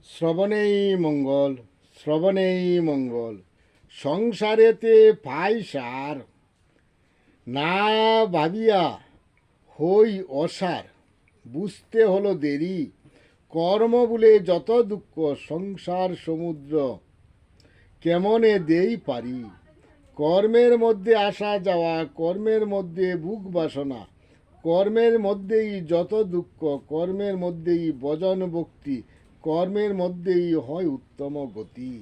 শ্রবণেই মঙ্গল, শ্রবণেই মঙ্গল। সংসারেতে পাই সার, না ভাবিয়া হই অসার। বুঝতে হলো দেরি, কর্ম বলে যত দুঃখ। সংসার সমুদ্র কেমনে দেই পারি। কর্মের মধ্যে আসা যাওয়া, কর্মের মধ্যে বুক বাসনা, কর্মের মধ্যেই যত দুঃখ। কর্মের মধ্যেই ভজন ভক্তি, কর্মের মধ্যেই হয় উত্তম গতি।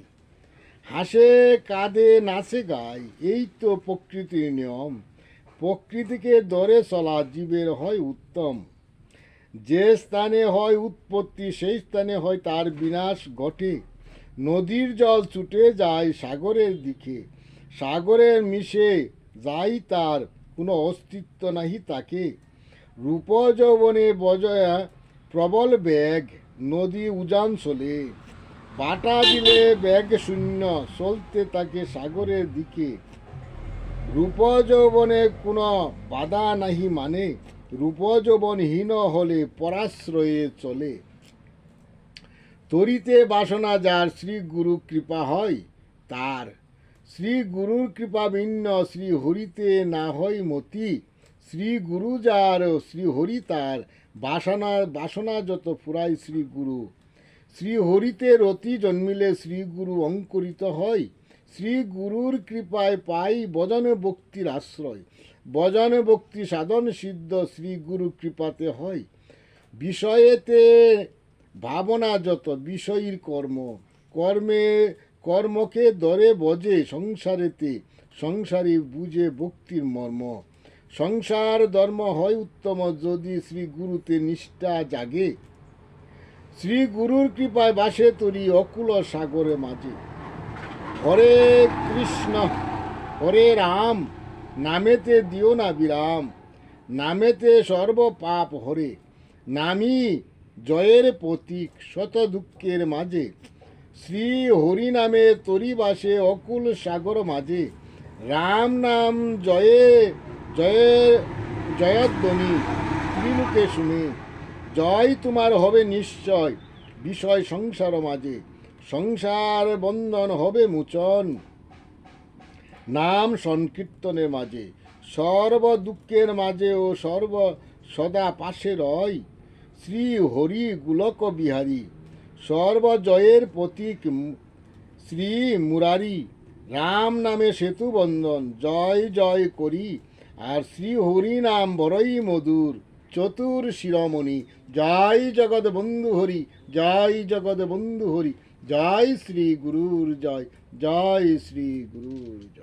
হাসে কাঁদে নাচে গায়, এই তো প্রকৃতির নিয়ম। প্রকৃতিকে ধরে চলা জীবের হয় উত্তম। যে স্থানে হয় উৎপত্তি, সেই স্থানে হয় তার বিনাশ ঘটে। নদীর জল ছুটে যায় সাগরের দিকে, সাগরের মিশে যায় তার কোনো অস্তিত্ব নাহি তাকে। রূপ যৌবনে বজয়া প্রবল বেগ, নদী উজান চলে। বাটা দিলে ব্যাগ শূন্য, চলতে থাকে সাগরের দিকে। রূপ যৌবনে কোনো বাধা নাহি মানে, রূপ যৌবনহীন হলে পরাশ্রয়ে চলে। তরিতে বাসনা যার, শ্রী গুরু কৃপা হয় তার। শ্রী গুরুর কৃপা ভিন্ন, শ্রী হরিতে না হয় মতি। শ্রী গুরু যার, শ্রী হরি তার। বাসনা যত ফুরায় শ্রী গুরু। শ্রী হরিতে রতি জন্মিলে শ্রী গুরু অঙ্কুরিত হয়। শ্রী গুরুর কৃপায় পাই ভজন ভক্তির আশ্রয়। ভজন ভক্তি সাধন সিদ্ধ শ্রী গুরু কৃপাতে হয়। বিষয়েতে ভাবনা যত, বিষয়ীর কর্ম। কর্মে কর্মকে ধরে বজে সংসারেতে, সংসারী বুঝে ভক্তির মর্ম। সংসার ধর্ম হয় উত্তম যদি শ্রী গুরুতে নিষ্ঠা জাগে। শ্রী গুরুর কৃপায় বাসে তরি অকুল সাগরে মাঝে। হরে কৃষ্ণ হরে রাম, নামেতে দিও না বিরাম। নামেতে সর্ব পাপ হরে, নামি জয়ের প্রতীক শত দুঃখের মাঝে। শ্রী হরি নামে তরি বাসে অকুল সাগর মাঝে। রাম নাম জয়ে জয়ে জয়ধ্বনি ত্রিলোকে শুনে। জয় তোমার হবে নিশ্চয় বিষয় সংসার মাঝে। সংসার বন্ধন হবে মোচন নাম সংকীর্তনের মাঝে। সর্ব দুঃখের মাঝে ও সর্ব সদা পাশে রয় শ্রী হরি গোলক বিহারী। সর্বজয়ের প্রতীক শ্রী মুরারি। রাম নামে সেতু বন্ধন জয় জয় করি। আর শ্রী হরি নাম বড়ই মধুর চতুর শিরোমণি। জয় জগৎ বন্ধু হরি, জয় জগৎ বন্ধু হরি। জয় শ্রী গুরুর জয়, জয় শ্রী গুরুর জয়।